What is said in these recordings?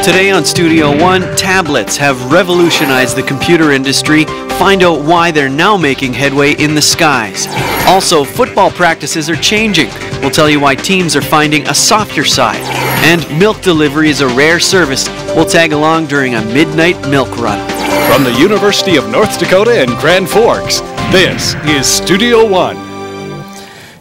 Today on Studio One, tablets have revolutionized the computer industry. Find out why they're now making headway in the skies. Also, football practices are changing. We'll tell you why teams are finding a softer side. And milk delivery is a rare service. We'll tag along during a midnight milk run. From the University of North Dakota in Grand Forks, this is Studio One.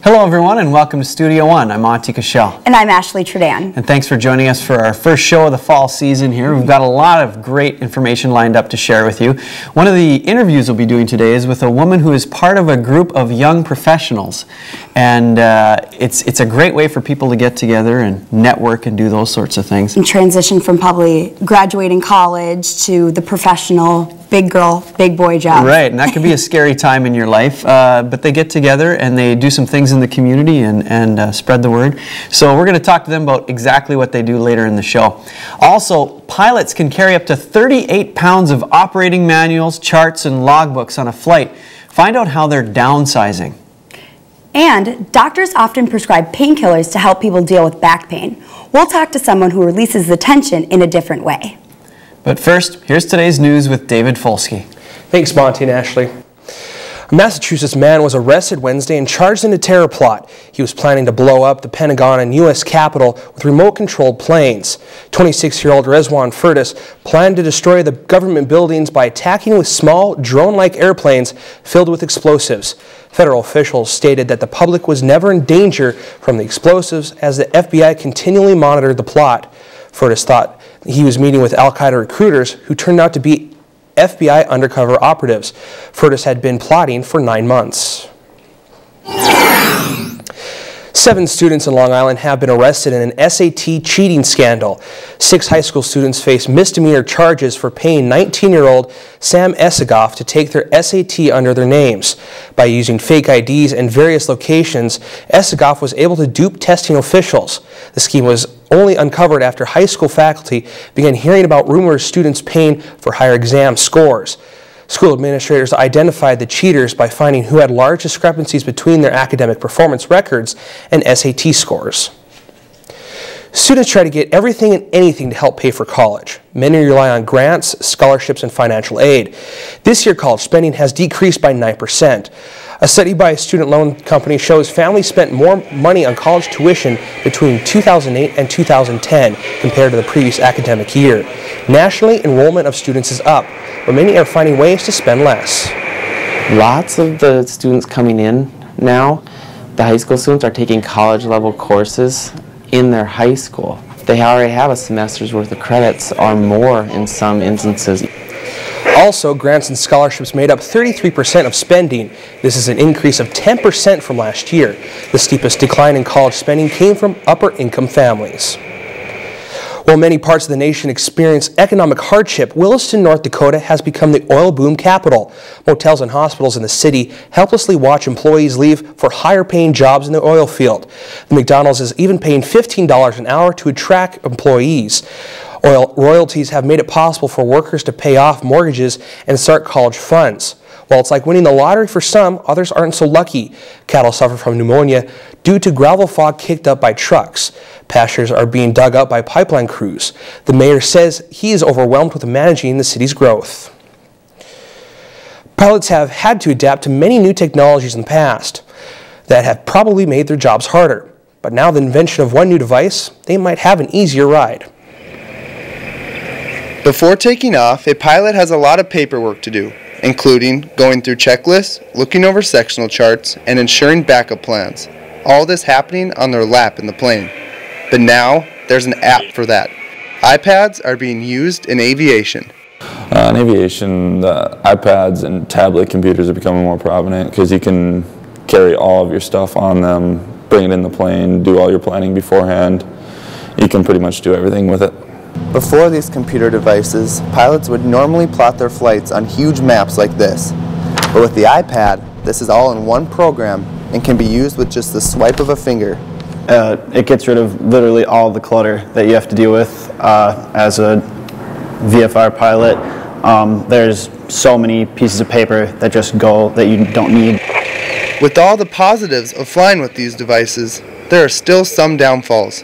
Hello everyone and welcome to Studio One. I'm Monty Cashel. And I'm Ashley Tredan. And thanks for joining us for our first show of the fall season here. We've got a lot of great information lined up to share with you. One of the interviews we'll be doing today is with a woman who is part of a group of young professionals. And it's a great way for people to get together and network and do those sorts of things. And transition from probably graduating college to the professional big girl, big boy job. Right, and that could be a scary time in your life, but they get together and they do some things in the community and spread the word. So we're going to talk to them about exactly what they do later in the show. Also, pilots can carry up to 38 pounds of operating manuals, charts, and logbooks on a flight. Find out how they're downsizing. And doctors often prescribe painkillers to help people deal with back pain. We'll talk to someone who releases the tension in a different way. But first, here's today's news with David Folsky. Thanks, Monty and Ashley. A Massachusetts man was arrested Wednesday and charged in a terror plot. He was planning to blow up the Pentagon and U.S. Capitol with remote-controlled planes. 26-year-old Rezwan Furtis planned to destroy the government buildings by attacking with small, drone-like airplanes filled with explosives. Federal officials stated that the public was never in danger from the explosives as the FBI continually monitored the plot. Furtis thought he was meeting with al-Qaeda recruiters who turned out to be FBI undercover operatives. Furtis had been plotting for 9 months. 7 students in Long Island have been arrested in an SAT cheating scandal. 6 high school students face misdemeanor charges for paying 19-year-old Sam Essigoff to take their SAT under their names. By using fake IDs in various locations, Essigoff was able to dupe testing officials. The scheme was only uncovered after high school faculty began hearing about rumors students paying for higher exam scores. School administrators identified the cheaters by finding who had large discrepancies between their academic performance records and SAT scores. Students try to get everything and anything to help pay for college. Many rely on grants, scholarships, and financial aid. This year, college spending has decreased by 9%. A study by a student loan company shows families spent more money on college tuition between 2008 and 2010 compared to the previous academic year. Nationally, enrollment of students is up, but many are finding ways to spend less. Lots of the students coming in now, the high school students, are taking college-level courses in their high school. They already have a semester's worth of credits or more in some instances. Also, grants and scholarships made up 33% of spending. This is an increase of 10% from last year. The steepest decline in college spending came from upper-income families. While many parts of the nation experience economic hardship, Williston, North Dakota has become the oil boom capital. Motels and hospitals in the city helplessly watch employees leave for higher-paying jobs in the oil field. The McDonald's is even paying $15 an hour to attract employees. Oil royalties have made it possible for workers to pay off mortgages and start college funds. While it's like winning the lottery for some, others aren't so lucky. Cattle suffer from pneumonia due to gravel fog kicked up by trucks. Pastures are being dug up by pipeline crews. The mayor says he is overwhelmed with managing the city's growth. Pilots have had to adapt to many new technologies in the past that have probably made their jobs harder. But now the invention of one new device, they might have an easier ride. Before taking off, a pilot has a lot of paperwork to do, including going through checklists, looking over sectional charts, and ensuring backup plans. All this happening on their lap in the plane. But now, there's an app for that. iPads are being used in aviation. In aviation, the iPads and tablet computers are becoming more prominent because you can carry all of your stuff on them, bring it in the plane, do all your planning beforehand. You can pretty much do everything with it. Before these computer devices, pilots would normally plot their flights on huge maps like this. But with the iPad, this is all in one program and can be used with just the swipe of a finger. It gets rid of literally all the clutter that you have to deal with as a VFR pilot. There's so many pieces of paper that just go that you don't need. With all the positives of flying with these devices, there are still some downfalls.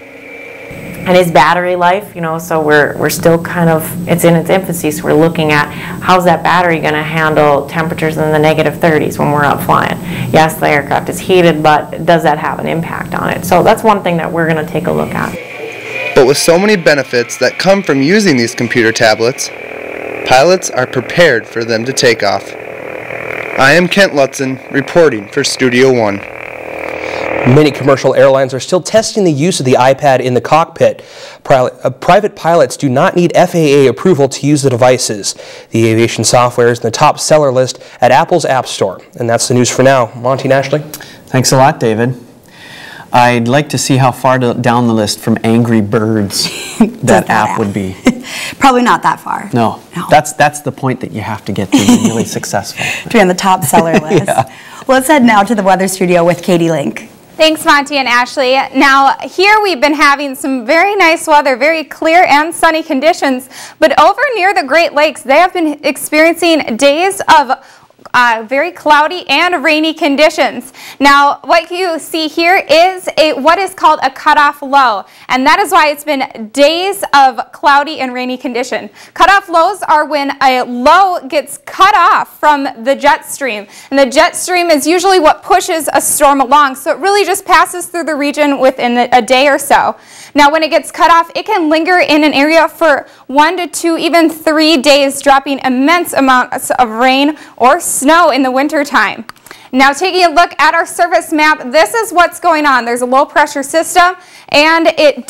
and his battery life, you know, so we're still kind of, it's in its infancy, so we're looking at how's that battery going to handle temperatures in the -30s when we're out flying. Yes, the aircraft is heated, but does that have an impact on it? So that's one thing that we're going to take a look at. But with so many benefits that come from using these computer tablets, pilots are prepared for them to take off. I am Kent Lutzen, reporting for Studio One. Many commercial airlines are still testing the use of the iPad in the cockpit. Private pilots do not need FAA approval to use the devices. The aviation software is in the top seller list at Apple's App Store. And that's the news for now. Monty and Ashley? Thanks a lot, David. I'd like to see how far down the list from Angry Birds that app would be. Probably not that far. No. That's the point that you have to get to be really successful. To be on the top seller list. Yeah. Let's head now to the weather studio with Katie Link. Thanks, Monty and Ashley. Now, here we've been having some very nice weather, very clear and sunny conditions, but over near the Great Lakes, they have been experiencing days of very cloudy and rainy conditions. Now, what you see here is what is called a cutoff low, and that is why it's been days of cloudy and rainy condition. Cutoff lows are when a low gets cut off from the jet stream, and the jet stream is usually what pushes a storm along, so it really just passes through the region within a day or so. Now, when it gets cut off, it can linger in an area for 1 to 2, even 3 days, dropping immense amounts of rain or snow in the winter time. Now, taking a look at our surface map, this is what's going on. There's a low pressure system, and it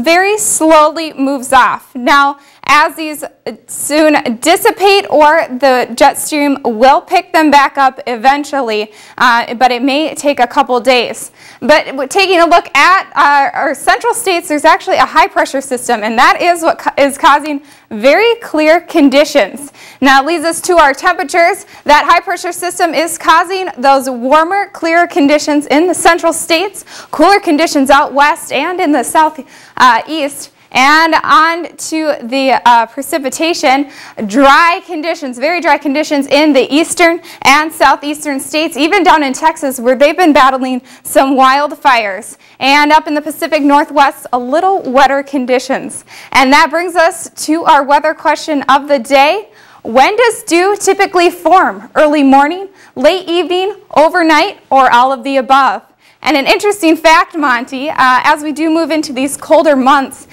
very slowly moves off. Now, as these soon dissipate, or the jet stream will pick them back up eventually, but it may take a couple days. But taking a look at our central states, there's actually a high pressure system, and that is what is causing very clear conditions. Now it leads us to our temperatures. That high pressure system is causing those warmer, clearer conditions in the central states, cooler conditions out west and in the southeast. And on to the precipitation, dry conditions, very dry conditions in the eastern and southeastern states, even down in Texas where they've been battling some wildfires. And up in the Pacific Northwest, a little wetter conditions. And that brings us to our weather question of the day. When does dew typically form? Early morning, late evening, overnight, or all of the above? And an interesting fact, Monty, as we do move into these colder months,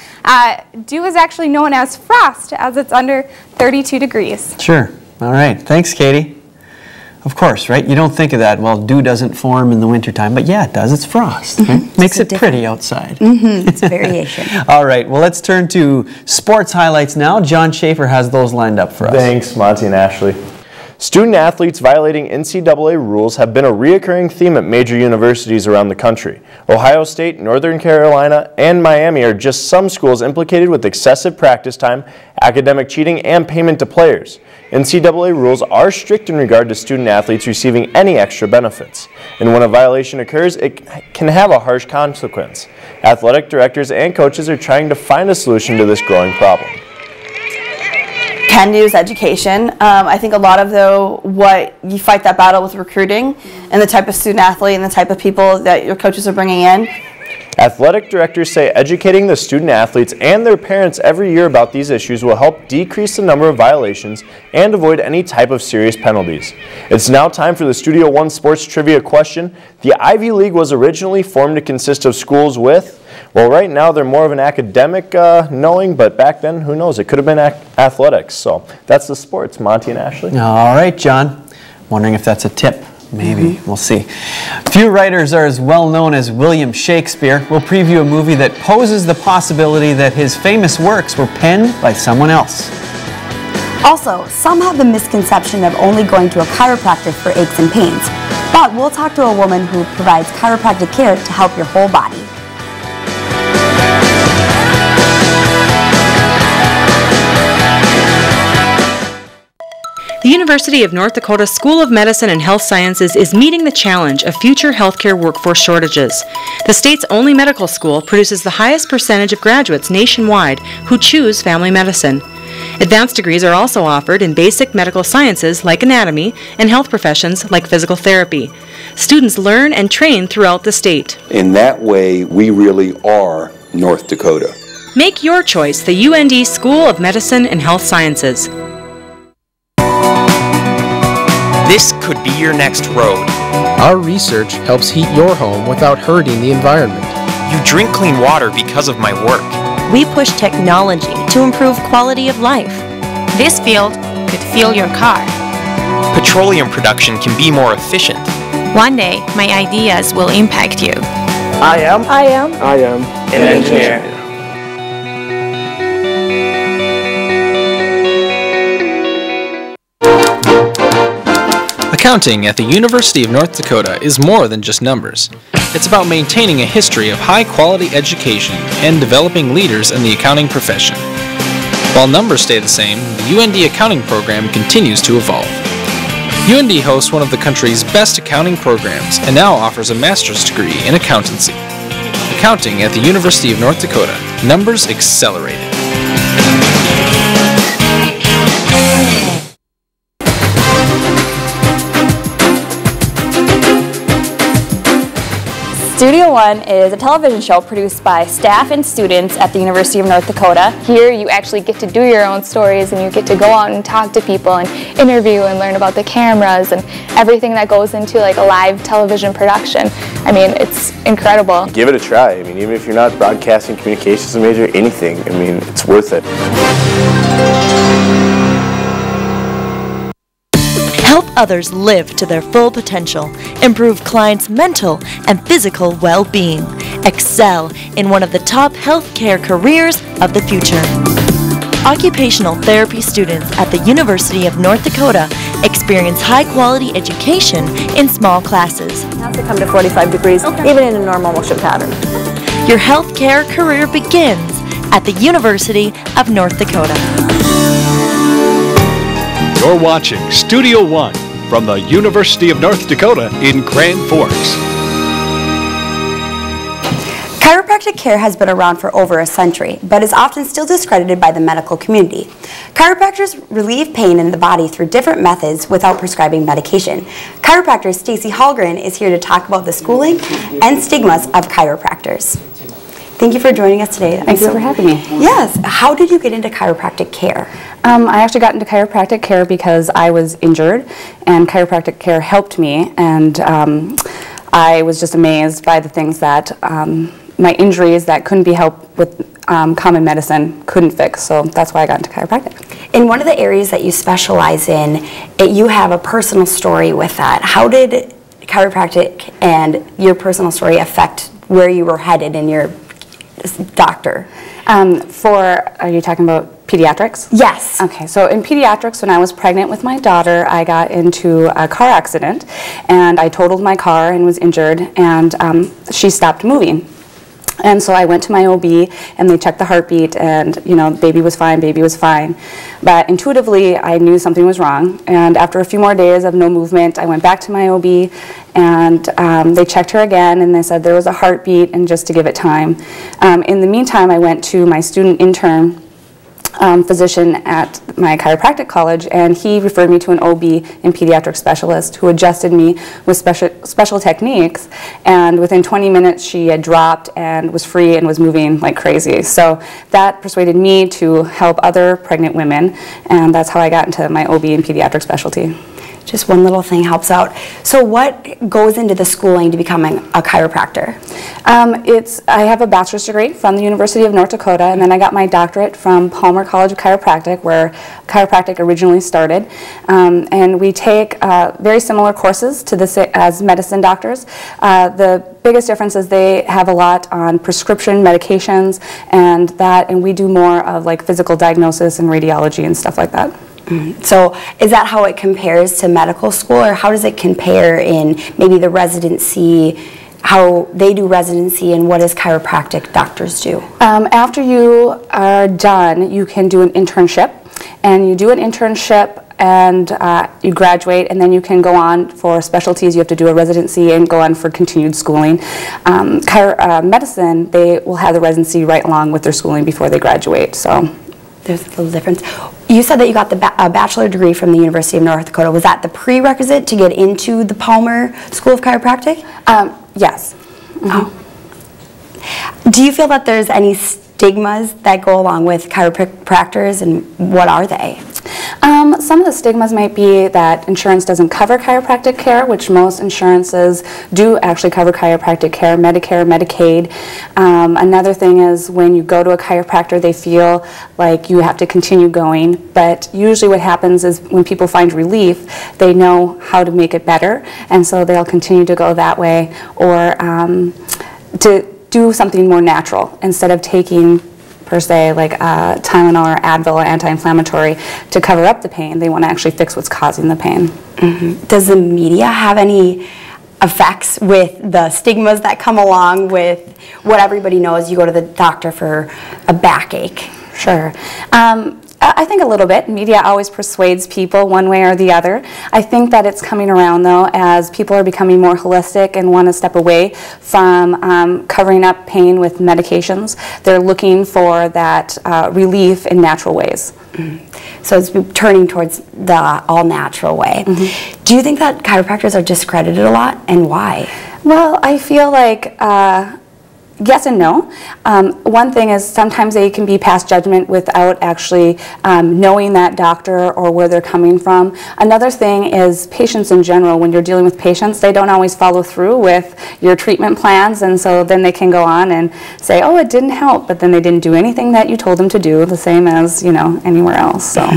dew is actually known as frost, as it's under 32 degrees. Sure. All right. Thanks, Katie. Of course, right? You don't think of that. Well, dew doesn't form in the wintertime, but yeah, it does. It's frost. Right? Makes it pretty outside. It's a variation. All right. Well, let's turn to sports highlights now. John Schaefer has those lined up for us. Thanks, Monty and Ashley. Student athletes violating NCAA rules have been a reoccurring theme at major universities around the country. Ohio State, Northern Carolina, and Miami are just some schools implicated with excessive practice time, academic cheating, and payment to players. NCAA rules are strict in regard to student athletes receiving any extra benefits. And when a violation occurs, it can have a harsh consequence. Athletic directors and coaches are trying to find a solution to this growing problem. Can do is education. I think a lot of what you fight that battle with recruiting and the type of student athlete and the type of people that your coaches are bringing in. Athletic directors say educating the student athletes and their parents every year about these issues will help decrease the number of violations and avoid any type of serious penalties. It's now time for the Studio One Sports Trivia question. The Ivy League was originally formed to consist of schools with, well, right now they're more of an academic knowing, but back then, who knows, it could have been athletics. So that's the sports. Monty and Ashley. All right, John. Wondering if that's a tip. Maybe. We'll see. Few writers are as well known as William Shakespeare. We'll preview a movie that poses the possibility that his famous works were penned by someone else. Also, some have the misconception of only going to a chiropractor for aches and pains, but we'll talk to a woman who provides chiropractic care to help your whole body. The University of North Dakota School of Medicine and Health Sciences is meeting the challenge of future healthcare workforce shortages. The state's only medical school produces the highest percentage of graduates nationwide who choose family medicine. Advanced degrees are also offered in basic medical sciences like anatomy and health professions like physical therapy. Students learn and train throughout the state. In that way, we really are North Dakota. Make your choice the UND School of Medicine and Health Sciences. This could be your next road. Our research helps heat your home without hurting the environment. You drink clean water because of my work. We push technology to improve quality of life. This field could fuel your car. Petroleum production can be more efficient. One day, my ideas will impact you. I am an engineer. Accounting at the University of North Dakota is more than just numbers. It's about maintaining a history of high-quality education and developing leaders in the accounting profession. While numbers stay the same, the UND accounting program continues to evolve. UND hosts one of the country's best accounting programs and now offers a master's degree in accountancy. Accounting at the University of North Dakota. Numbers accelerated. Studio One is a television show produced by staff and students at the University of North Dakota. Here you actually get to do your own stories and you get to go out and talk to people and interview and learn about the cameras and everything that goes into like a live television production. I mean, it's incredible. Give it a try. I mean, even if you're not broadcasting communications major, anything, I mean, it's worth it. Help others live to their full potential. Improve clients' mental and physical well-being. Excel in one of the top healthcare careers of the future. Occupational therapy students at the University of North Dakota experience high-quality education in small classes. It has to come to 45 degrees, even in a normal motion pattern. Your healthcare career begins at the University of North Dakota. You're watching Studio One from the University of North Dakota in Grand Forks. Chiropractic care has been around for over a century, but is often still discredited by the medical community. Chiropractors relieve pain in the body through different methods without prescribing medication. Chiropractor Stacy Hallgren is here to talk about the schooling and stigmas of chiropractors. Thank you for joining us today. Thank you for having me. Yes. How did you get into chiropractic care? I actually got into chiropractic care because I was injured, and chiropractic care helped me, and I was just amazed by the things that my injuries that couldn't be helped with common medicine couldn't fix, so that's why I got into chiropractic. In one of the areas that you specialize in, you have a personal story with that. How did chiropractic and your personal story affect where you were headed in your doctor? Are you talking about pediatrics? Yes. Okay, so in pediatrics, when I was pregnant with my daughter, I got into a car accident and I totaled my car and was injured, and she stopped moving. And so I went to my OB and they checked the heartbeat, and baby was fine, baby was fine. But intuitively I knew something was wrong, and after a few more days of no movement, I went back to my OB and they checked her again and they said there was a heartbeat and just to give it time. In the meantime, I went to my student intern physician at my chiropractic college, and he referred me to an OB and pediatric specialist who adjusted me with special techniques, and within 20 minutes she had dropped and was free and was moving like crazy. So that persuaded me to help other pregnant women, and that's how I got into my OB and pediatric specialty. Just one little thing helps out. So what goes into the schooling to becoming a chiropractor? I have a bachelor's degree from the University of North Dakota, and then I got my doctorate from Palmer College of Chiropractic, where chiropractic originally started. And we take very similar courses to this as medicine doctors. The biggest difference is they have a lot on prescription medications and we do more of like physical diagnosis and radiology and stuff like that. So is that how it compares to medical school, or how does it compare in maybe the residency, how they do residency, and what does chiropractic doctors do? After you are done, you can do an internship, and you do an internship and you graduate, and then you can go on for specialties. You have to do a residency and go on for continued schooling. Medicine, they will have the residency right along with their schooling before they graduate. So there's a little difference. You said that you got a bachelor degree from the University of North Dakota. Was that the prerequisite to get into the Palmer School of Chiropractic? Yes. Mm-hmm. Oh. Do you feel that there's any stigmas that go along with chiropractors, and what are they? Some of the stigmas might be that insurance doesn't cover chiropractic care, which most insurances do actually cover chiropractic care, Medicare, Medicaid. Another thing is when you go to a chiropractor, they feel like you have to continue going, but usually what happens is when people find relief, they know how to make it better, and so they'll continue to go that way, or to do something more natural instead of taking per se like Tylenol or Advil or anti-inflammatory to cover up the pain. They want to actually fix what's causing the pain. Does the media have any effects with the stigmas that come along with what everybody knows? You go to the doctor for a backache. Sure. I think a little bit. Media always persuades people one way or the other. I think that it's coming around though as people are becoming more holistic and want to step away from covering up pain with medications. They're looking for that relief in natural ways. So it's turning towards the all-natural way. Do you think that chiropractors are discredited a lot, and why? Well, I feel like yes and no. One thing is sometimes they can be past judgment without actually knowing that doctor or where they're coming from. Another thing is patients in general. When you're dealing with patients, they don't always follow through with your treatment plans, and so then they can go on and say, oh, it didn't help, but then they didn't do anything that you told them to do, the same as, you know, anywhere else. So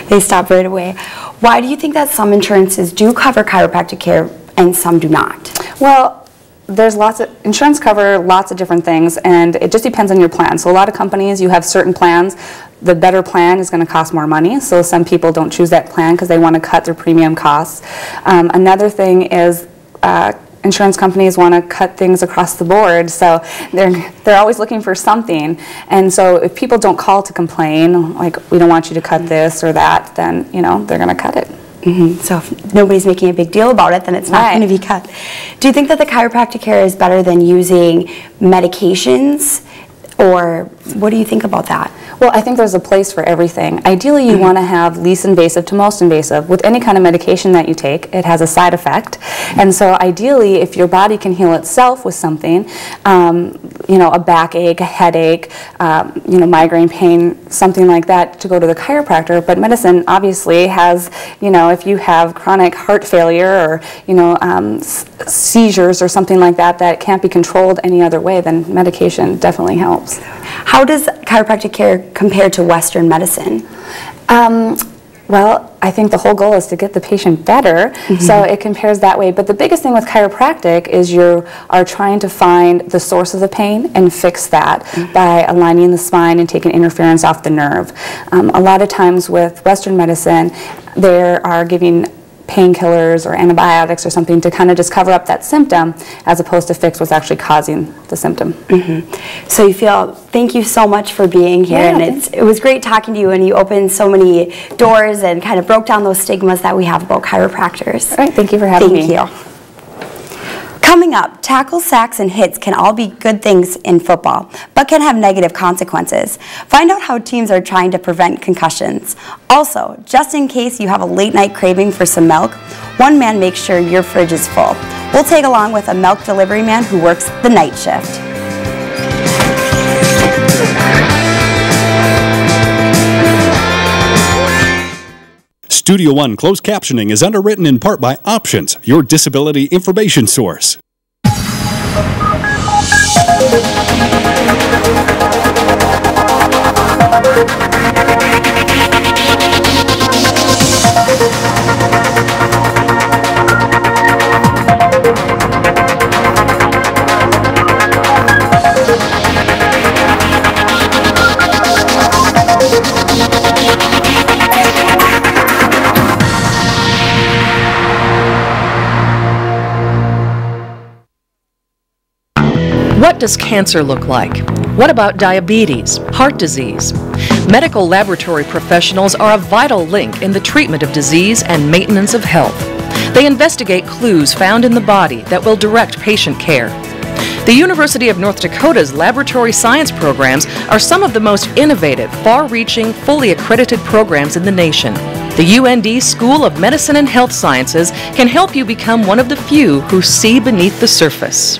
they stop right away. Why do you think that some insurances do cover chiropractic care and some do not? Well, there's lots of, insurance cover lots of different things, and it just depends on your plan. So a lot of companies, you have certain plans. The better plan is going to cost more money, so some people don't choose that plan because they want to cut their premium costs. Another thing is insurance companies want to cut things across the board, so they're always looking for something. And so if people don't call to complain, like we don't want you to cut this or that, then you know they're going to cut it. So if nobody's making a big deal about it, then it's not going to be cut. Do you think that the chiropractic care is better than using medications, or what do you think about that? Well, I think there's a place for everything. Ideally, you want to have least invasive to most invasive. With any kind of medication that you take, it has a side effect. And so ideally, if your body can heal itself with something, you know, a backache, a headache, you know, migraine pain, something like that, to go to the chiropractor. But medicine obviously has, you know, if you have chronic heart failure or, you know, seizures or something like that that can't be controlled any other way, then medication definitely helps. How does chiropractic care compare to Western medicine? Well, I think the whole goal is to get the patient better, so it compares that way. But the biggest thing with chiropractic is you are trying to find the source of the pain and fix that by aligning the spine and taking interference off the nerve. A lot of times with Western medicine, they are giving painkillers or antibiotics or something to kind of just cover up that symptom as opposed to fix what's actually causing the symptom. So you feel, thank you so much for being here, and it was great talking to you, and you opened so many doors and kind of broke down those stigmas that we have about chiropractors. All right, thank you for having me. Thank you. Coming up, tackles, sacks, and hits can all be good things in football, but can have negative consequences. Find out how teams are trying to prevent concussions. Also, just in case you have a late night craving for some milk, one man makes sure your fridge is full. We'll tag along with a milk delivery man who works the night shift. Studio One closed captioning is underwritten in part by Options, your disability information source. What does cancer look like? What about diabetes, heart disease? Medical laboratory professionals are a vital link in the treatment of disease and maintenance of health. They investigate clues found in the body that will direct patient care. The University of North Dakota's laboratory science programs are some of the most innovative, far-reaching, fully accredited programs in the nation. The UND School of Medicine and Health Sciences can help you become one of the few who see beneath the surface.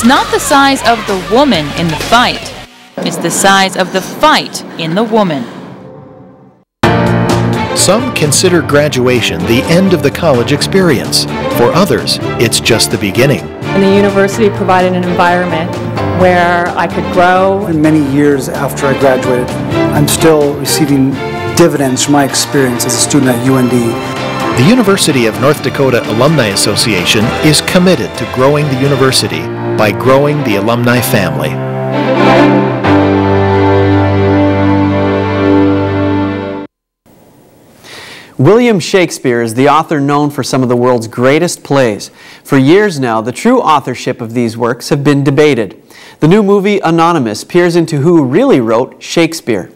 It's not the size of the woman in the fight. It's the size of the fight in the woman. Some consider graduation the end of the college experience. For others, it's just the beginning. And the university provided an environment where I could grow. And many years after I graduated, I'm still receiving dividends from my experience as a student at UND. The University of North Dakota Alumni Association is committed to growing the university by growing the alumni family. William Shakespeare is the author known for some of the world's greatest plays. For years now, the true authorship of these works have been debated. The new movie Anonymous peers into who really wrote Shakespeare.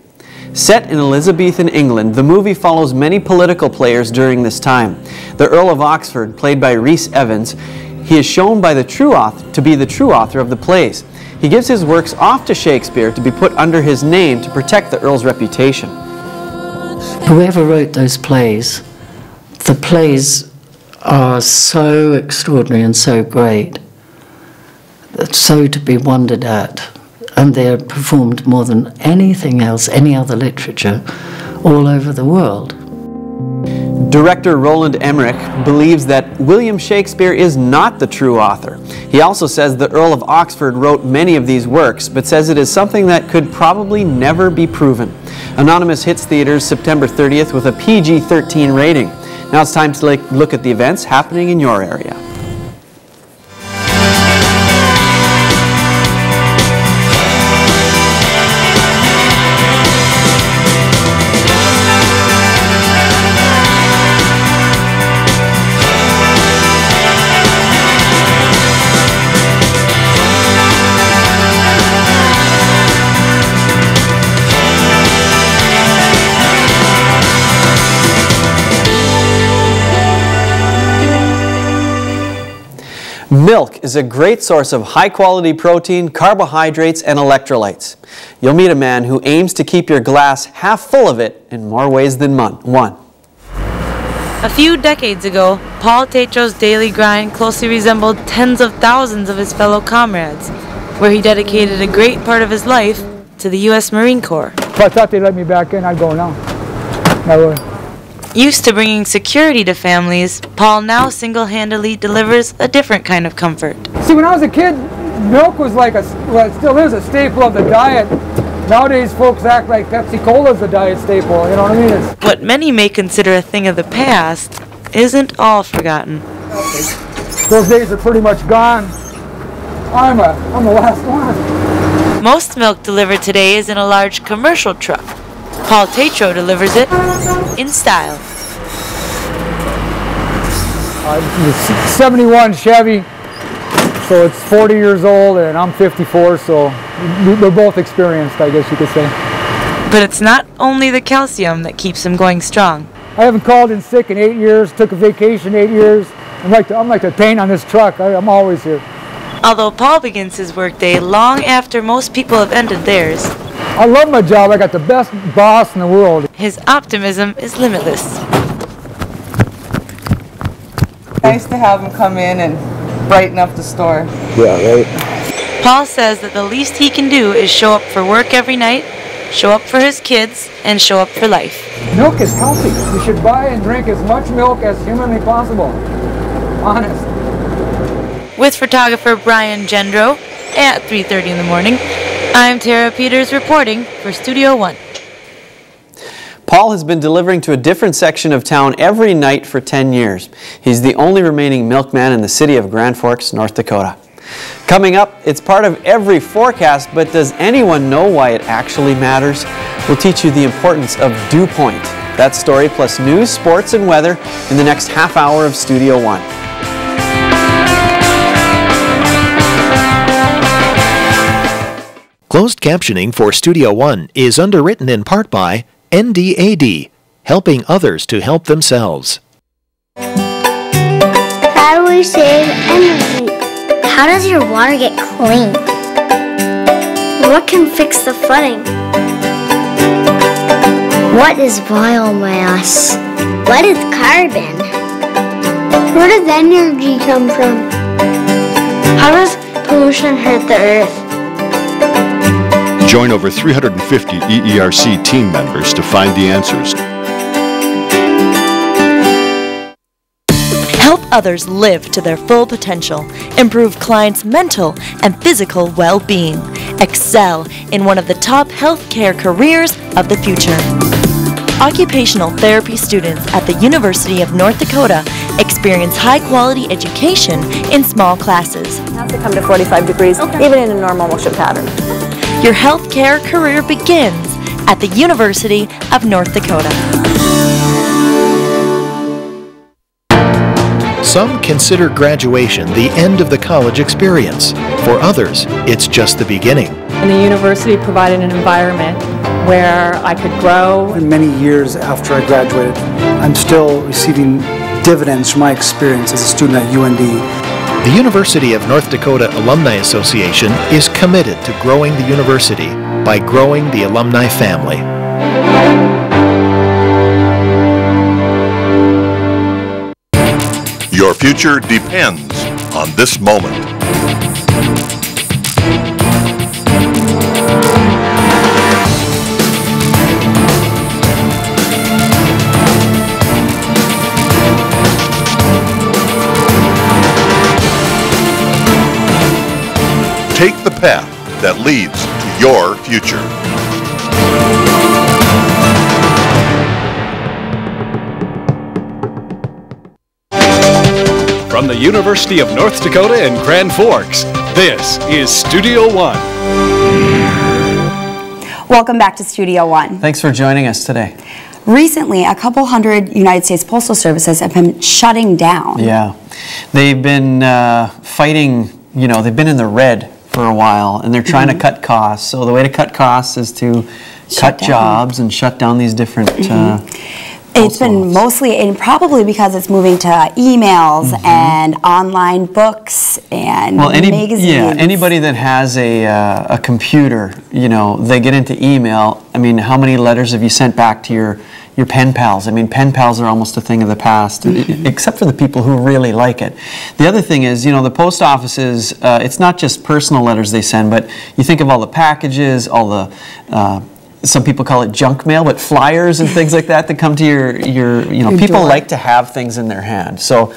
Set in Elizabethan England, the movie follows many political players during this time. The Earl of Oxford, played by Rhys Evans, he is shown by the true author to be the true author of the plays. He gives his works off to Shakespeare to be put under his name to protect the Earl's reputation. Whoever wrote those plays, the plays are so extraordinary and so great, so to be wondered at, and they're performed more than anything else, any other literature, all over the world. Director Roland Emmerich believes that William Shakespeare is not the true author. He also says the Earl of Oxford wrote many of these works, but says it is something that could probably never be proven. Anonymous hits theaters September 30th with a PG-13 rating. Now it's time to look at the events happening in your area. Milk is a great source of high-quality protein, carbohydrates, and electrolytes. You'll meet a man who aims to keep your glass half full of it in more ways than one. A few decades ago, Paul Tetro's daily grind closely resembled tens of thousands of his fellow comrades, where he dedicated a great part of his life to the U.S. Marine Corps. If I thought they'd let me back in, I'd go now. I would. Used to bringing security to families, Paul now single-handedly delivers a different kind of comfort. See, when I was a kid, milk was like well, it still is a staple of the diet. Nowadays, folks act like Pepsi-Cola is the diet staple, you know what I mean? What many may consider a thing of the past isn't all forgotten. Those days are pretty much gone. I'm the last one. Most milk delivered today is in a large commercial truck. Paul Tetro delivers it in style. 71 Chevy, so it's 40 years old, and I'm 54, so we're both experienced, I guess you could say. But it's not only the calcium that keeps him going strong. I haven't called in sick in 8 years, took a vacation 8 years. I'm like the paint on this truck. I'm always here. Although Paul begins his workday long after most people have ended theirs. I love my job. I got the best boss in the world. His optimism is limitless. Nice to have him come in and brighten up the store. Yeah, right. Paul says that the least he can do is show up for work every night, show up for his kids, and show up for life. Milk is healthy. You should buy and drink as much milk as humanly possible. Honest. With photographer Brian Gendro at 3:30 in the morning, I'm Tara Peters reporting for Studio One. Paul has been delivering to a different section of town every night for 10 years. He's the only remaining milkman in the city of Grand Forks, North Dakota. Coming up, it's part of every forecast, but does anyone know why it actually matters? We'll teach you the importance of dew point. That story plus news, sports, and weather in the next half hour of Studio One. Closed captioning for Studio One is underwritten in part by NDAD, helping others to help themselves. How do we save energy? How does your water get clean? What can fix the flooding? What is biomass? What is carbon? Where does energy come from? How does pollution hurt the earth? Join over 350 EERC team members to find the answers. Help others live to their full potential. Improve clients' mental and physical well-being. Excel in one of the top healthcare careers of the future. Occupational therapy students at the University of North Dakota experience high-quality education in small classes. Has to come to 45 degrees, even in a normal motion pattern. Your healthcare career begins at the University of North Dakota. Some consider graduation the end of the college experience. For others, it's just the beginning. And the university provided an environment where I could grow. And many years after I graduated, I'm still receiving dividends from my experience as a student at UND. The University of North Dakota Alumni Association is committed to growing the university by growing the alumni family. Your future depends on this moment. Take the path that leads to your future. From the University of North Dakota in Grand Forks, this is Studio One. Welcome back to Studio One. Thanks for joining us today. Recently, a couple hundred United States Postal Services have been shutting down. Yeah, they've been fighting, you know, they've been in the red for a while, and they're trying to cut costs. So the way to cut costs is to cut jobs and shut down these different It's been mostly, and probably because it's moving to emails and online books and magazines. Yeah, anybody that has a computer, you know, they get into email. I mean, how many letters have you sent back to your pen pals? I mean, pen pals are almost a thing of the past, except for the people who really like it. The other thing is, you know, the post offices, it's not just personal letters they send, but you think of all the packages, all the some people call it junk mail, but flyers and things like that come to your people door. like to have things in their hand. So,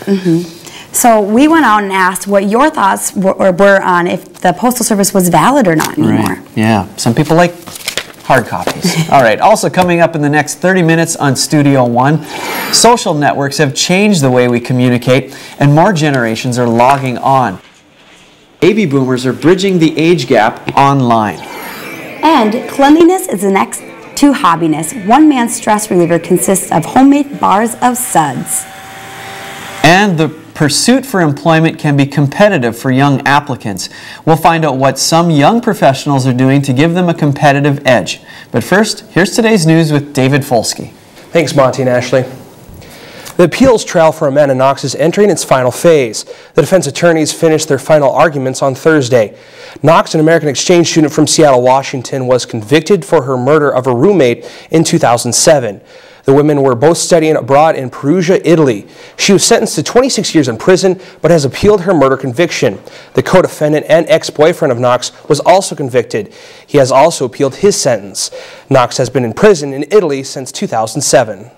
So we went out and asked what your thoughts were on if the Postal Service was valid or not anymore. right, yeah, some people like hard copies. All right, also coming up in the next 30 minutes on Studio One, social networks have changed the way we communicate, and more generations are logging on. Baby boomers are bridging the age gap online. And cleanliness is the next to hobbiness. One man's stress reliever consists of homemade bars of suds. And the pursuit for employment can be competitive for young applicants. We'll find out what some young professionals are doing to give them a competitive edge. But first, here's today's news with David Folsky. Thanks, Monty and Ashley. The appeals trial for Amanda Knox is entering its final phase. The defense attorneys finished their final arguments on Thursday. Knox, an American exchange student from Seattle, Washington, was convicted for her murder of a roommate in 2007. The women were both studying abroad in Perugia, Italy. She was sentenced to 26 years in prison, but has appealed her murder conviction. The co-defendant and ex-boyfriend of Knox was also convicted. He has also appealed his sentence. Knox has been in prison in Italy since 2007.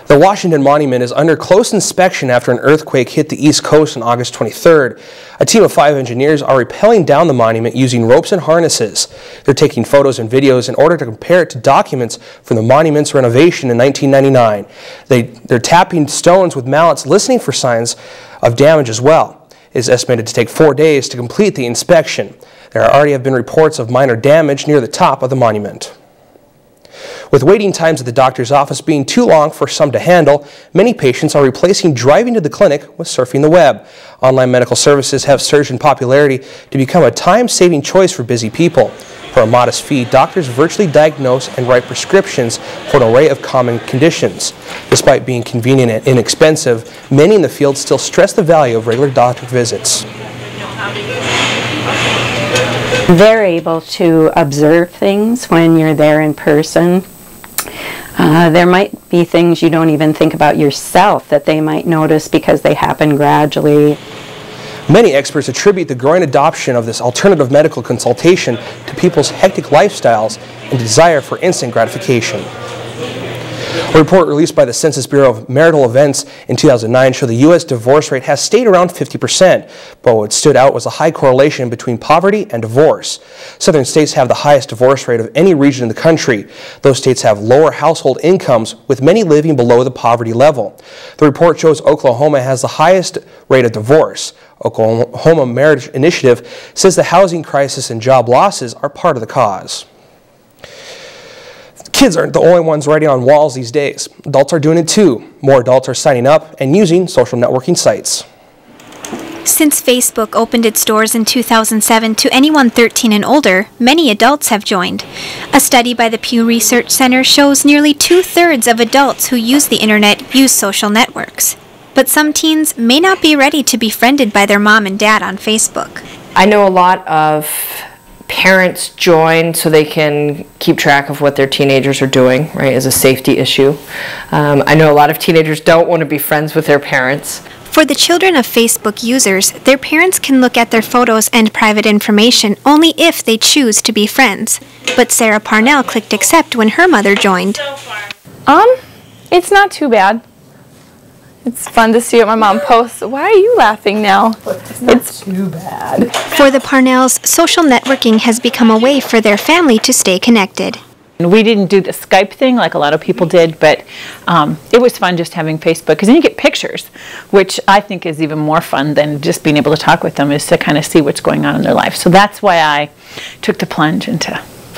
The Washington Monument is under close inspection after an earthquake hit the East Coast on August 23rd. A team of 5 engineers are rappelling down the monument using ropes and harnesses. They're taking photos and videos in order to compare it to documents from the monument's renovation in 1999. They're tapping stones with mallets, listening for signs of damage as well. It is estimated to take 4 days to complete the inspection. There already have been reports of minor damage near the top of the monument. With waiting times at the doctor's office being too long for some to handle, many patients are replacing driving to the clinic with surfing the web. Online medical services have surged in popularity to become a time-saving choice for busy people. For a modest fee, doctors virtually diagnose and write prescriptions for an array of common conditions. Despite being convenient and inexpensive, many in the field still stress the value of regular doctor visits. They're able to observe things when you're there in person. There might be things you don't even think about yourself that they might notice because they happen gradually. Many experts attribute the growing adoption of this alternative medical consultation to people's hectic lifestyles and desire for instant gratification. A report released by the Census Bureau of Marital Events in 2009 showed the U.S. divorce rate has stayed around 50%, but what stood out was a high correlation between poverty and divorce. Southern states have the highest divorce rate of any region in the country. Those states have lower household incomes, with many living below the poverty level. The report shows Oklahoma has the highest rate of divorce. Oklahoma Marriage Initiative says the housing crisis and job losses are part of the cause. Kids aren't the only ones writing on walls these days. Adults are doing it too. More adults are signing up and using social networking sites. Since Facebook opened its doors in 2007 to anyone 13 and older, many adults have joined. A study by the Pew Research Center shows nearly 2/3 of adults who use the internet use social networks. But some teens may not be ready to be friended by their mom and dad on Facebook. I know a lot of parents join so they can keep track of what their teenagers are doing, right, as a safety issue. I know a lot of teenagers don't want to be friends with their parents. For the children of Facebook users, their parents can look at their photos and private information only if they choose to be friends. But Sarah Parnell clicked accept when her mother joined. It's not too bad. It's fun to see what my mom posts. Why are you laughing now? It's too bad. For the Parnells, social networking has become a way for their family to stay connected. We didn't do the Skype thing like a lot of people did, but it was fun just having Facebook, because then you get pictures, which I think is even more fun than just being able to talk with them, is to kind of see what's going on in their life. So that's why I took the plunge into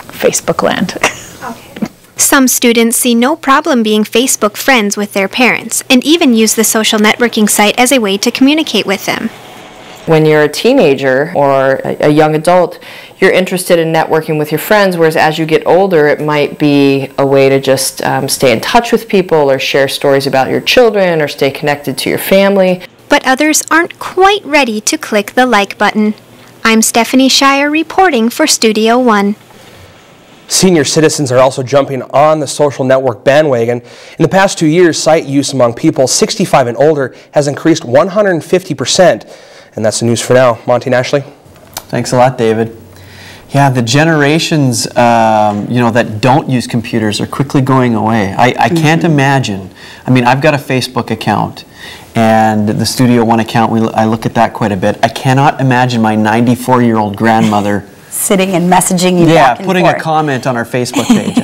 Facebook land. Some students see no problem being Facebook friends with their parents, and even use the social networking site as a way to communicate with them. When you're a teenager or a young adult, you're interested in networking with your friends, whereas as you get older, it might be a way to just stay in touch with people or share stories about your children or stay connected to your family. But others aren't quite ready to click the like button. I'm Stephanie Shire reporting for Studio One. Senior citizens are also jumping on the social network bandwagon. In the past 2 years, site use among people 65 and older has increased 150%. And that's the news for now. Monty and Ashley. Thanks a lot, David. Yeah, the generations that don't use computers are quickly going away. I can't imagine. I mean, I've got a Facebook account, and the Studio One account, I look at that quite a bit. I cannot imagine my 94-year-old grandmother sitting and messaging you back and putting forth. a comment on our Facebook page.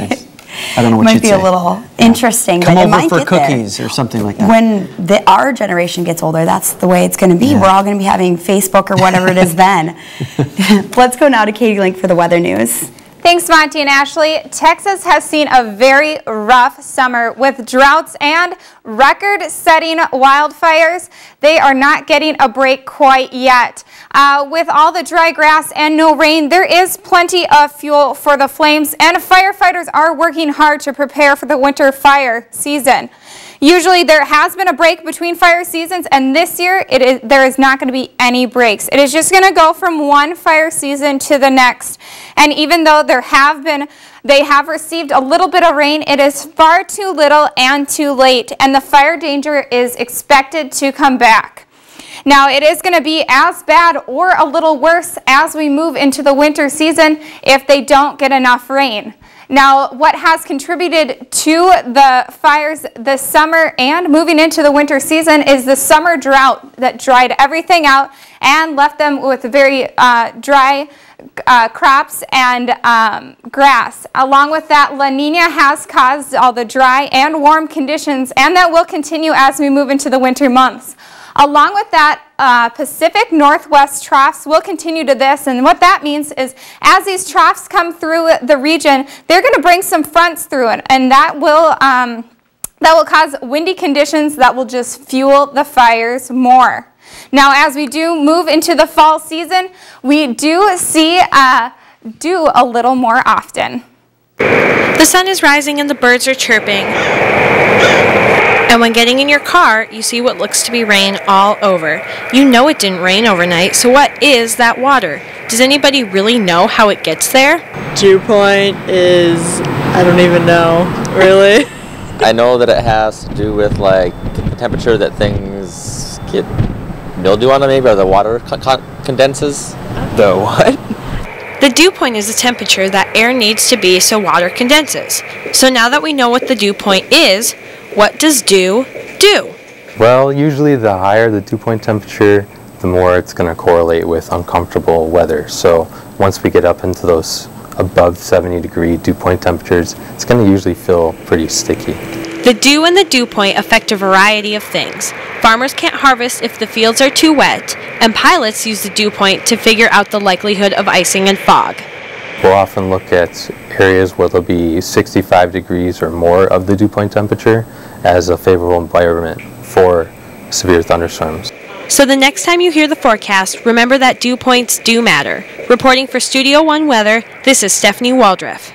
I don't know what Might you'd be say. a little interesting. Come but it over might for get there. cookies or something like that. When our generation gets older, that's the way it's going to be. Yeah. We're all going to be having Facebook or whatever it is then. Let's go now to Katie Link for the weather news. Thanks, Monty and Ashley. Texas has seen a very rough summer with droughts and record-setting wildfires. They are not getting a break quite yet. With all the dry grass and no rain, there is plenty of fuel for the flames, and firefighters are working hard to prepare for the winter fire season. Usually there has been a break between fire seasons, and this year there is not going to be any breaks. It is just going to go from one fire season to the next. And even though they have received a little bit of rain, it is far too little and too late, and the fire danger is expected to come back. Now, it is going to be as bad or a little worse as we move into the winter season if they don't get enough rain. Now, what has contributed to the fires this summer and moving into the winter season is the summer drought that dried everything out and left them with very dry crops and grass. Along with that, La Nina has caused all the dry and warm conditions, and that will continue as we move into the winter months. Along with that, Pacific Northwest troughs will continue to this, and what that means is as these troughs come through the region, they're going to bring some fronts through it, and that will cause windy conditions that will just fuel the fires more. Now, as we do move into the fall season, we do see dew a little more often. The sun is rising and the birds are chirping. And when getting in your car, you see what looks to be rain all over. You know it didn't rain overnight, so what is that water? Does anybody really know how it gets there? Dew point is, I don't even know, really. I know that it has to do with like the temperature that things get mildew on them maybe, or the water condenses. The what? The dew point is the temperature that air needs to be so water condenses. So now that we know what the dew point is, what does dew do? Well, usually the higher the dew point temperature, the more it's going to correlate with uncomfortable weather. So once we get up into those above 70-degree dew point temperatures, it's going to usually feel pretty sticky. The dew and the dew point affect a variety of things. Farmers can't harvest if the fields are too wet, and pilots use the dew point to figure out the likelihood of icing and fog. We'll often look at areas where there'll be 65 degrees or more of the dew point temperature as a favorable environment for severe thunderstorms. So the next time you hear the forecast, remember that dew points do matter. Reporting for Studio One Weather, this is Stephanie Waldriff.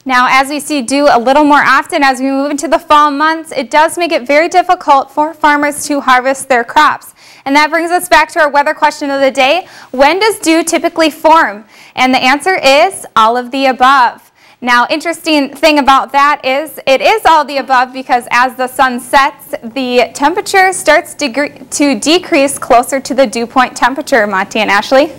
Now, as we see dew a little more often as we move into the fall months, it does make it very difficult for farmers to harvest their crops. And that brings us back to our weather question of the day. When does dew typically form? And the answer is all of the above. Now, interesting thing about that is it is all the above because as the sun sets, the temperature starts to decrease closer to the dew point temperature. Monty and Ashley.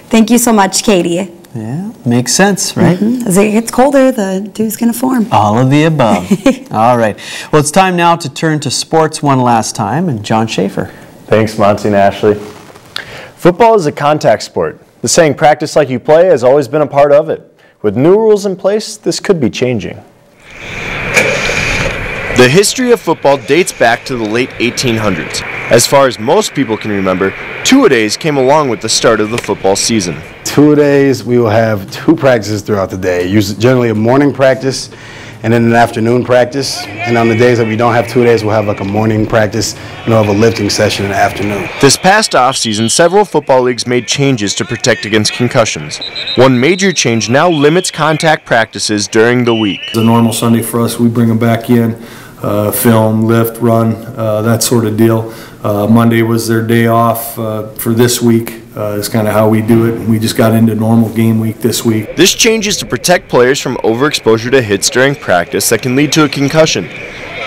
Thank you so much, Katie. Yeah, makes sense, right? As it gets colder, the dew's going to form. All of the above. All right. Well, it's time now to turn to sports one last time, and John Schaefer. Thanks, Monty and Ashley. Football is a contact sport. The saying, practice like you play, has always been a part of it. With new rules in place, this could be changing. The history of football dates back to the late 1800s. As far as most people can remember, two-a-days came along with the start of the football season. Two-a-days, we will have 2 practices throughout the day, generally a morning practice and then an afternoon practice. And on the days that we don't have 2 days, we'll have like a morning practice and we'll have a lifting session in the afternoon. This past offseason, several football leagues made changes to protect against concussions. One major change now limits contact practices during the week. It's a normal Sunday for us. We bring them back in, film, lift, run, that sort of deal. Monday was their day off for this week. It's kind of how we do it. We just got into normal game week this week. This change is to protect players from overexposure to hits during practice that can lead to a concussion.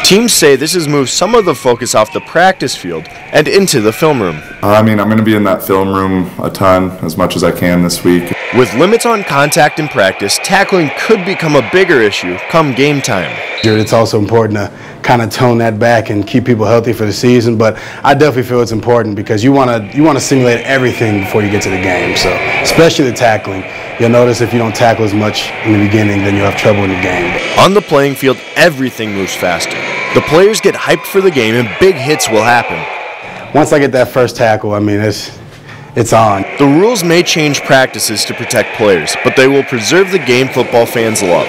Teams say this has moved some of the focus off the practice field and into the film room. I'm going to be in that film room a ton, as much as I can this week. With limits on contact in practice, tackling could become a bigger issue come game time. It's also important to kind of tone that back and keep people healthy for the season, but I definitely feel it's important because you want to simulate everything before you get to the game, so especially the tackling. You'll notice if you don't tackle as much in the beginning, then you'll have trouble in the game. On the playing field, everything moves faster. The players get hyped for the game and big hits will happen. Once I get that first tackle, I mean, it's on. The rules may change practices to protect players, but they will preserve the game football fans love.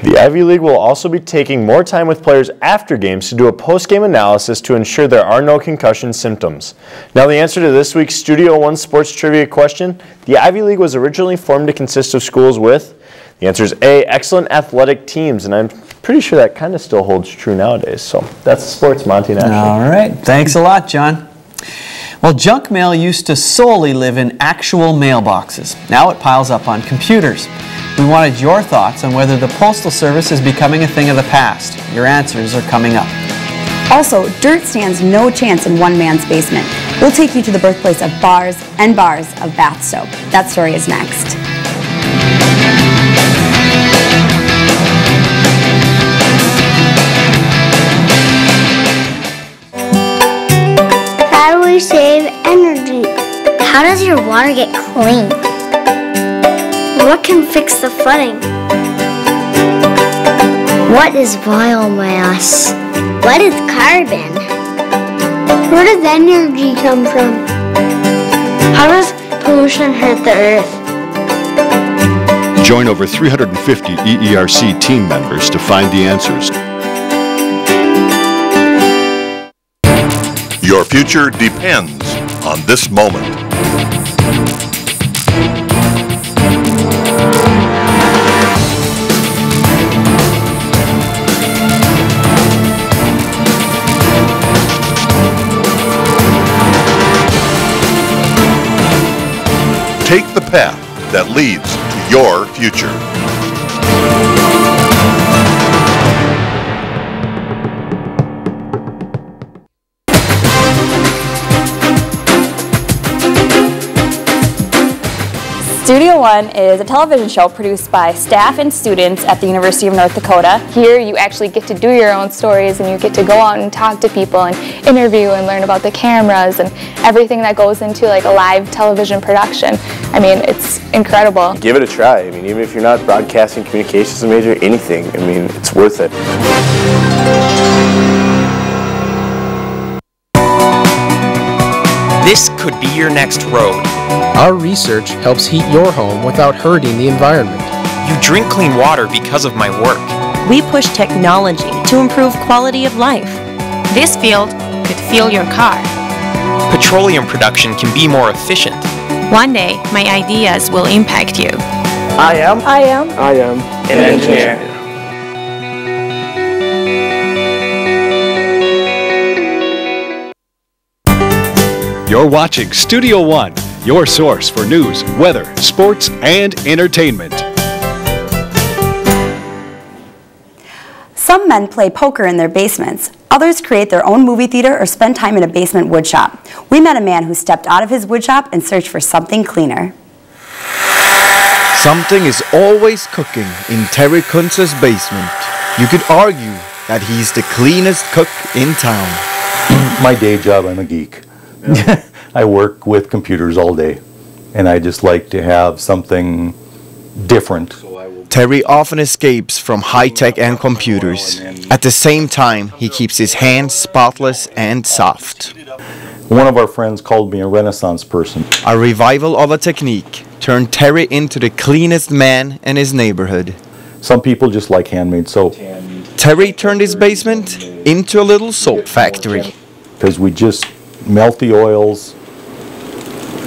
The Ivy League will also be taking more time with players after games to do a post-game analysis to ensure there are no concussion symptoms. Now the answer to this week's Studio One sports trivia question, the Ivy League was originally formed to consist of schools with, the answer is A, excellent athletic teams, and I'm pretty sure that kind of still holds true nowadays. So that's sports, Monty and Ashley. All right, thanks a lot, John. Well, junk mail used to solely live in actual mailboxes. Now it piles up on computers. We wanted your thoughts on whether the Postal Service is becoming a thing of the past. Your answers are coming up. Also, dirt stands no chance in one man's basement. We'll take you to the birthplace of bars and bars of bath soap. That story is next. How do we save energy? How does your water get clean? What can fix the flooding? What is biomass? What is carbon? Where does energy come from? How does pollution hurt the earth? Join over 350 EERC team members to find the answers. Your future depends on this moment. Take the path that leads to your future. Studio One is a television show produced by staff and students at the University of North Dakota. Here you actually get to do your own stories and you get to go out and talk to people and interview and learn about the cameras and everything that goes into like a live television production. I mean, it's incredible. Give it a try. I mean, even if you're not broadcasting communications major, anything, I mean, it's worth it. This could be your next road. Our research helps heat your home without hurting the environment. You drink clean water because of my work. We push technology to improve quality of life. This field could fuel your car. Petroleum production can be more efficient. One day, my ideas will impact you. I am an engineer. You're watching Studio One, your source for news, weather, sports, and entertainment. Some men play poker in their basements. Others create their own movie theater or spend time in a basement woodshop. We met a man who stepped out of his woodshop and searched for something cleaner. Something is always cooking in Terry Kuntz's basement. You could argue that he's the cleanest cook in town. My day job, I'm a geek. I work with computers all day, and I just like to have something different. Terry often escapes from high-tech and computers. At the same time, he keeps his hands spotless and soft. One of our friends called me a Renaissance person. A revival of a technique turned Terry into the cleanest man in his neighborhood. Some people just like handmade soap. Terry turned his basement into a little soap factory. Because we just melt the oils,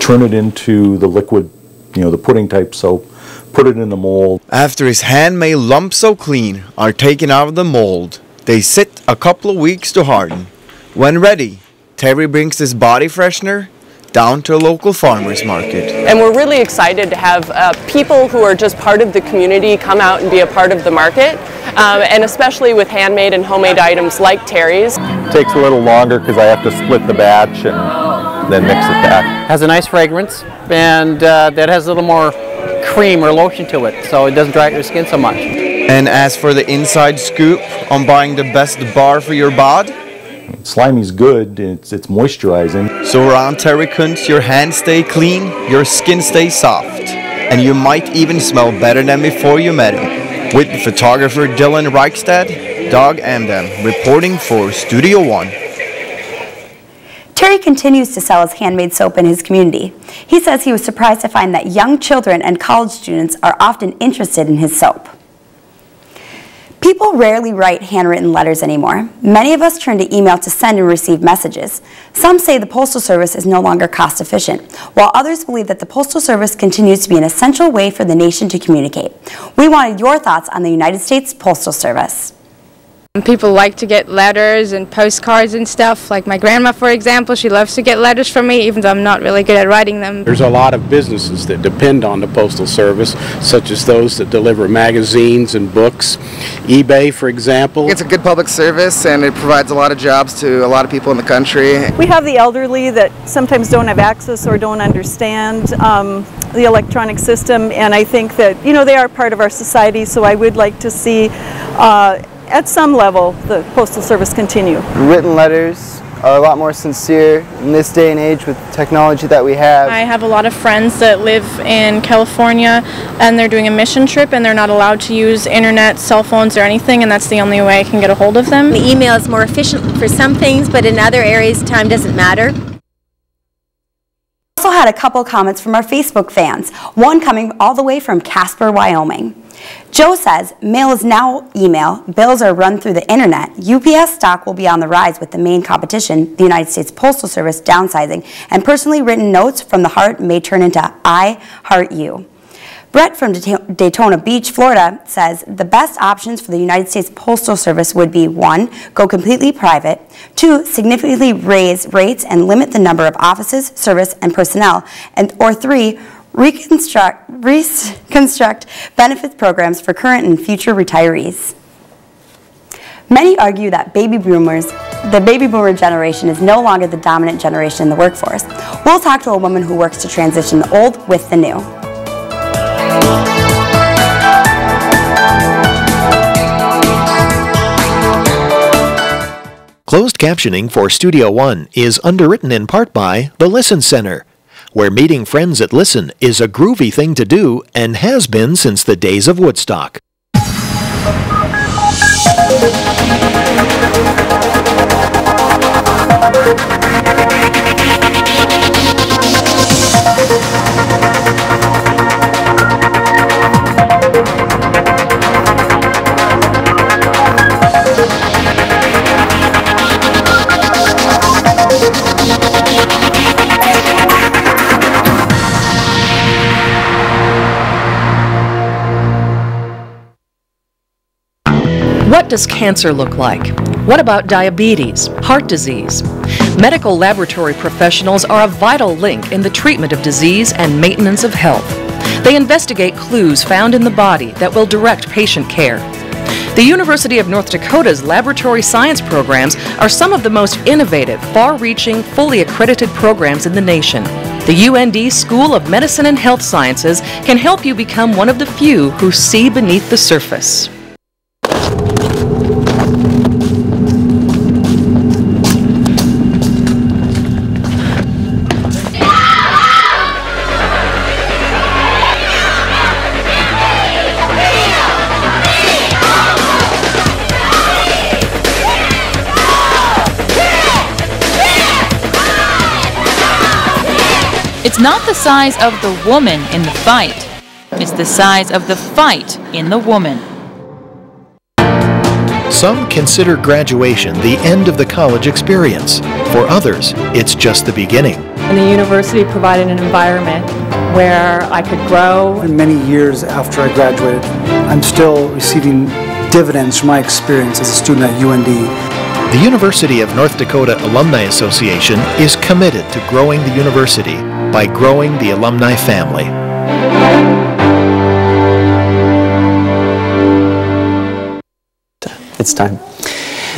turn it into the liquid, the pudding type soap, put it in the mold. After his handmade lumps so clean are taken out of the mold, they sit a couple of weeks to harden. When ready, Terry brings his body freshener down to a local farmer's market. And we're really excited to have people who are just part of the community come out and be a part of the market, and especially with handmade and homemade items like Terry's. It takes a little longer because I have to split the batch and then mix it back. Has a nice fragrance, and that has a little more cream or lotion to it, so it doesn't dry out your skin so much. And as for the inside scoop on buying the best bar for your bod, Slimy's good, it's moisturizing. So around Terry Kuntz, your hands stay clean, your skin stays soft, and you might even smell better than before you met him. With photographer Dylan Reichstad, Doug Amdam, reporting for Studio One. Terry continues to sell his handmade soap in his community. He says he was surprised to find that young children and college students are often interested in his soap. People rarely write handwritten letters anymore. Many of us turn to email to send and receive messages. Some say the Postal Service is no longer cost efficient, while others believe that the Postal Service continues to be an essential way for the nation to communicate. We wanted your thoughts on the United States Postal Service. People like to get letters and postcards and stuff. Like my grandma, for example, she loves to get letters from me, even though I'm not really good at writing them. There's a lot of businesses that depend on the Postal Service, such as those that deliver magazines and books. eBay, for example. It's a good public service, and it provides a lot of jobs to a lot of people in the country. We have the elderly that sometimes don't have access or don't understand the electronic system, and I think that, they are part of our society, so I would like to see at some level, the Postal Service continue. Written letters are a lot more sincere in this day and age with technology that we have. I have a lot of friends that live in California and they're doing a mission trip and they're not allowed to use internet, cell phones or anything, and that's the only way I can get a hold of them. The email is more efficient for some things, but in other areas time doesn't matter. We also had a couple comments from our Facebook fans, one coming all the way from Casper, Wyoming. Joe says, mail is now email, bills are run through the internet, UPS stock will be on the rise with the main competition, the United States Postal Service, downsizing, and personally written notes from the heart may turn into I heart you. Brett from Daytona Beach, Florida says, the best options for the United States Postal Service would be 1, go completely private, 2, significantly raise rates and limit the number of offices, service, and personnel, or 3, reconstruct benefits programs for current and future retirees. Many argue that the baby boomer generation is no longer the dominant generation in the workforce. We'll talk to a woman who works to transition the old with the new. Closed captioning for Studio One is underwritten in part by the Listen Center, where meeting friends at Listen is a groovy thing to do and has been since the days of Woodstock. What does cancer look like? What about diabetes, heart disease? Medical laboratory professionals are a vital link in the treatment of disease and maintenance of health. They investigate clues found in the body that will direct patient care. The University of North Dakota's laboratory science programs are some of the most innovative, far-reaching, fully accredited programs in the nation. The UND School of Medicine and Health Sciences can help you become one of the few who see beneath the surface. It's not the size of the woman in the fight. It's the size of the fight in the woman. Some consider graduation the end of the college experience. For others, it's just the beginning. And the university provided an environment where I could grow. And many years after I graduated, I'm still receiving dividends from my experience as a student at UND. The University of North Dakota Alumni Association is committed to growing the university by growing the alumni family. It's time.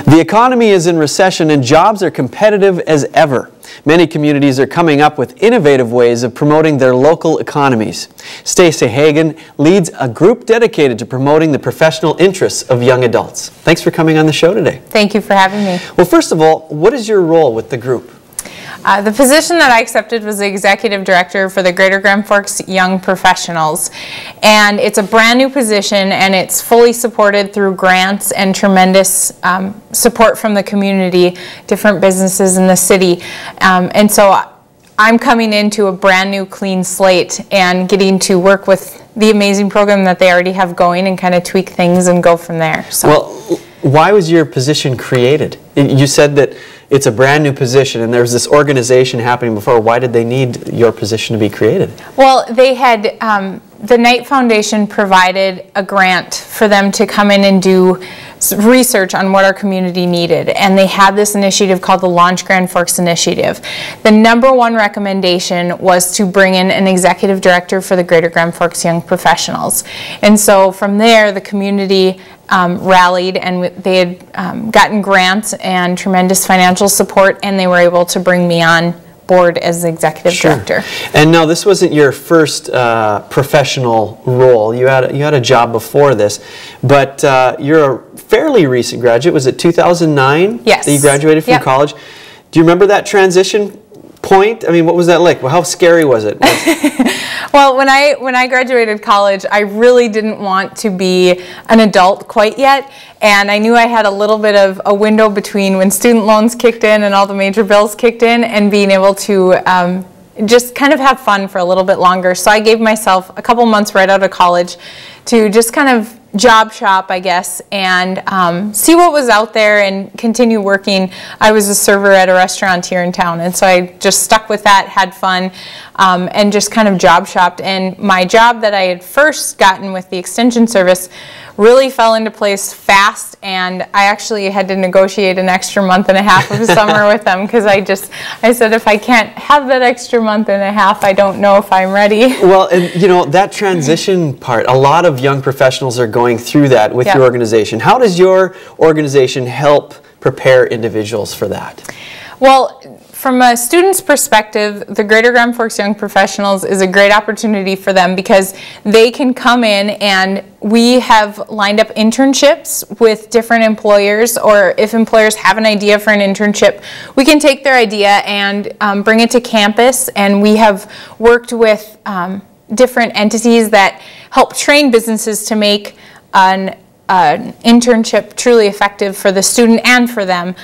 The economy is in recession and jobs are competitive as ever. Many communities are coming up with innovative ways of promoting their local economies. Stacey Hagan leads a group dedicated to promoting the professional interests of young adults. Thanks for coming on the show today. Thank you for having me. Well, first of all, what is your role with the group? The position that I accepted was the executive director for the Greater Grand Forks Young Professionals, and it's a brand new position, and it's fully supported through grants and tremendous support from the community, different businesses in the city, and so I'm coming into a brand new clean slate and getting to work with the amazing program that they already have going and kind of tweak things and go from there. So. Well, why was your position created? You said that it's a brand new position and there's this organization happening before. Why did they need your position to be created? Well, they had, the Knight Foundation provided a grant for them to come in and do research on what our community needed, and they had this initiative called the Launch Grand Forks Initiative. The #1 recommendation was to bring in an executive director for the Greater Grand Forks Young Professionals, and so from there the community rallied, and they had gotten grants and tremendous financial support, and they were able to bring me on board as the executive director. And now this wasn't your first professional role. You had a job before this, but you're a fairly recent graduate. Was it 2009 yes. that you graduated from college? Do you remember that transition point? I mean, what was that like? Well, how scary was it? Well, when I graduated college, I really didn't want to be an adult quite yet, and I knew I had a little bit of a window between when student loans kicked in and all the major bills kicked in, and being able to just kind of have fun for a little bit longer. So I gave myself a couple months right out of college to just kind of job shop, I guess, and see what was out there and continue working. I was a server at a restaurant here in town, and so I just stuck with that, had fun, and just kind of job shopped. And my job that I had first gotten with the Extension Service really fell into place fast, and I actually had to negotiate an extra month and a half of summer with them, because I said, if I can't have that extra month and a half, I don't know if I'm ready. Well, and you know, that transition part, a lot of young professionals are going through that with your organization. How does your organization help prepare individuals for that? Well, from a student's perspective, the Greater Grand Forks Young Professionals is a great opportunity for them because they can come in, and we have lined up internships with different employers, or if employers have an idea for an internship, we can take their idea and bring it to campus, and we have worked with different entities that help train businesses to make an internship truly effective for the student and for them.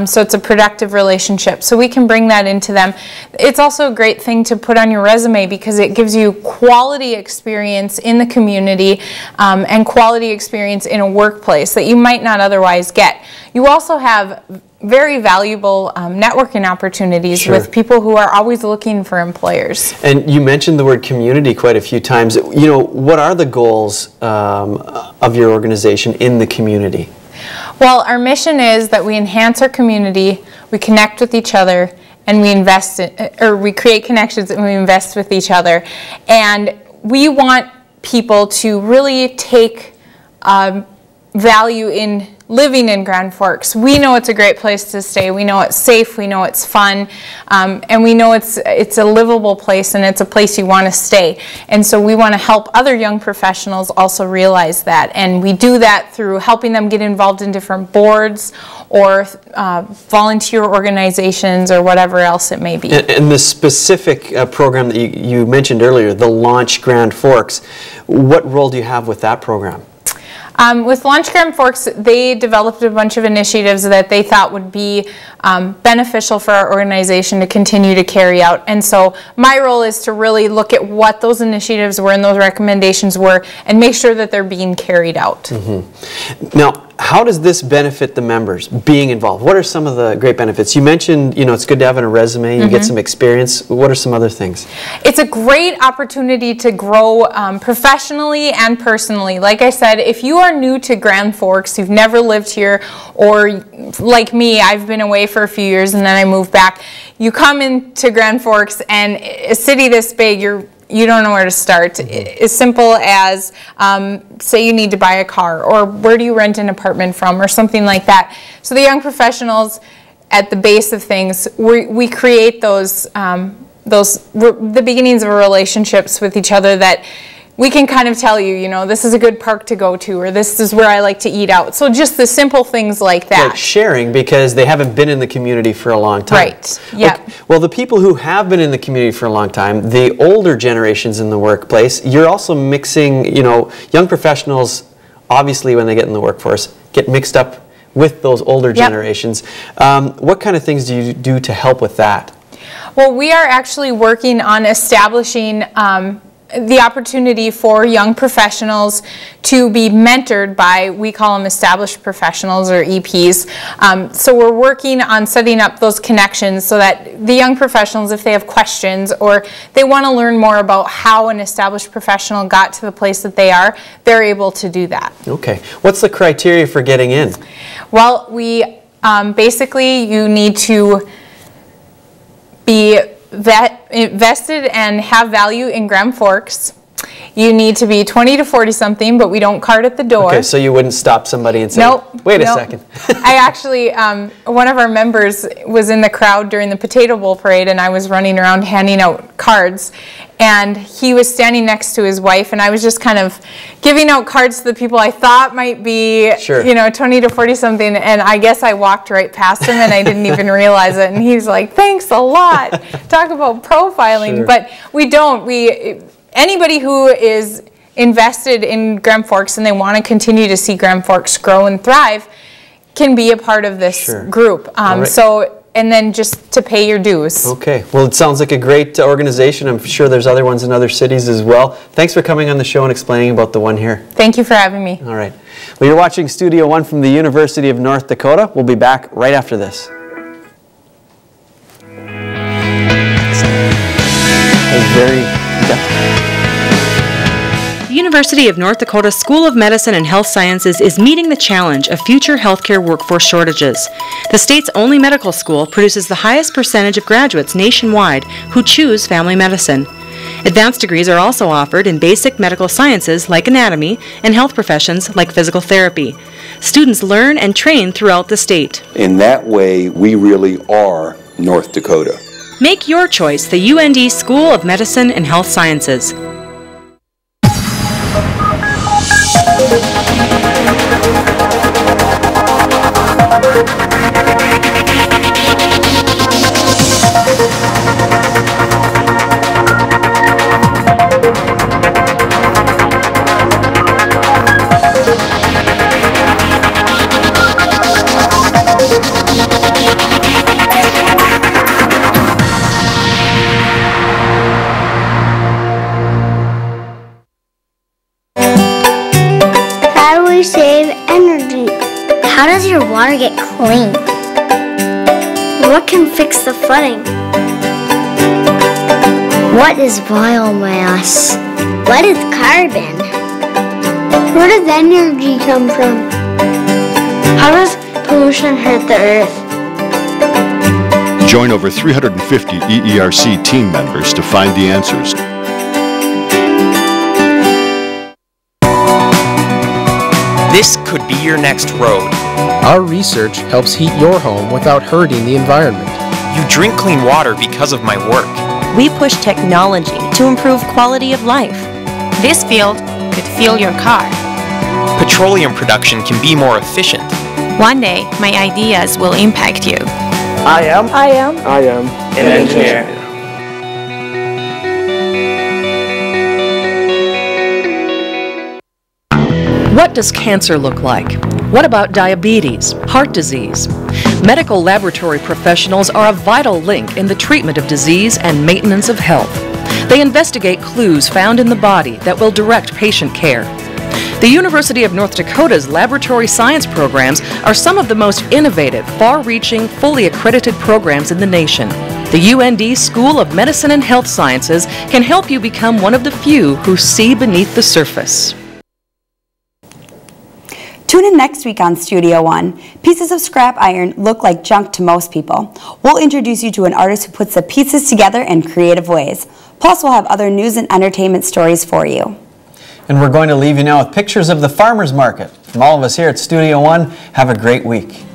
So it's a productive relationship. So we can bring that into them. It's also a great thing to put on your resume because it gives you quality experience in the community and quality experience in a workplace that you might not otherwise get. You also have very valuable networking opportunities with people who are always looking for employers. And you mentioned the word community quite a few times. You know, what are the goals of your organization in the community? Well, our mission is that we enhance our community, we connect with each other, and we invest in, or we create connections and we invest with each other. And we want people to really take value in living in Grand Forks. We know it's a great place to stay. We know it's safe. We know it's fun. And we know it's a livable place, and it's a place you want to stay. And so we want to help other young professionals also realize that. And we do that through helping them get involved in different boards or volunteer organizations or whatever else it may be. And the specific program that you mentioned earlier, the Launch Grand Forks, what role do you have with that program? With Launch Grand Forks, they developed a bunch of initiatives that they thought would be beneficial for our organization to continue to carry out. And so my role is to really look at what those initiatives were and those recommendations were and make sure that they're being carried out. Mm-hmm. Now, how does this benefit the members being involved? What are some of the great benefits? You mentioned, you know, it's good to have in a resume, you get some experience. What are some other things? It's a great opportunity to grow professionally and personally. Like I said, if you are new to Grand Forks, you've never lived here, or like me, I've been away for a few years and then I moved back. You come into Grand Forks and a city this big, you don't know where to start. As simple as, say you need to buy a car, or where do you rent an apartment from, or something like that. So the young professionals, at the base of things, we create the beginnings of relationships with each other that we can kind of tell you, you know, this is a good park to go to, or this is where I like to eat out. So just the simple things like that. Like sharing, because they haven't been in the community for a long time. Right, yeah. Okay. Well, the people who have been in the community for a long time, the older generations in the workplace, you're also mixing, you know, young professionals, obviously when they get in the workforce, get mixed up with those older generations. What kind of things do you do to help with that? Well, we are actually working on establishing the opportunity for young professionals to be mentored by, we call them established professionals or EPs. So we're working on setting up those connections so that the young professionals, if they have questions or they want to learn more about how an established professional got to the place that they are, they're able to do that. Okay. What's the criteria for getting in? Well, we basically, you need to be invested and have value in Grand Forks. You need to be 20 to 40 something, but we don't card at the door. Okay, so you wouldn't stop somebody and say, wait a second. I actually, one of our members was in the crowd during the Potato Bowl parade, and I was running around handing out cards, and he was standing next to his wife, and I was just kind of giving out cards to the people I thought might be, you know, 20 to 40 something, and I guess I walked right past him and I didn't even realize it, and he's like, thanks a lot. Talk about profiling, but we don't. Anybody who is invested in Grand Forks and they want to continue to see Grand Forks grow and thrive can be a part of this group. So, and then just to pay your dues. Okay. Well, it sounds like a great organization. I'm sure there's other ones in other cities as well. Thanks for coming on the show and explaining about the one here. Thank you for having me. All right. Well, you're watching Studio One from the University of North Dakota. We'll be back right after this. That was very depth. The University of North Dakota School of Medicine and Health Sciences is meeting the challenge of future healthcare workforce shortages. The state's only medical school produces the highest percentage of graduates nationwide who choose family medicine. Advanced degrees are also offered in basic medical sciences like anatomy and health professions like physical therapy. Students learn and train throughout the state. In that way, we really are North Dakota. Make your choice the UND School of Medicine and Health Sciences. How do we save energy? How does your water get clean? What can fix the flooding? What is biomass? What is carbon? Where does energy come from? How does pollution hurt the earth? Join over 350 EERC team members to find the answers. This could be your next road. Our research helps heat your home without hurting the environment. You drink clean water because of my work. We push technology to improve quality of life. This field could fuel your car. Petroleum production can be more efficient. One day, my ideas will impact you. I am an engineer. What does cancer look like? What about diabetes, heart disease? Medical laboratory professionals are a vital link in the treatment of disease and maintenance of health. They investigate clues found in the body that will direct patient care. The University of North Dakota's laboratory science programs are some of the most innovative, far-reaching, fully accredited programs in the nation. The UND School of Medicine and Health Sciences can help you become one of the few who see beneath the surface. Tune in next week on Studio One. Pieces of scrap iron look like junk to most people. We'll introduce you to an artist who puts the pieces together in creative ways. Plus, we'll have other news and entertainment stories for you. And we're going to leave you now with pictures of the farmers market. From all of us here at Studio One, have a great week.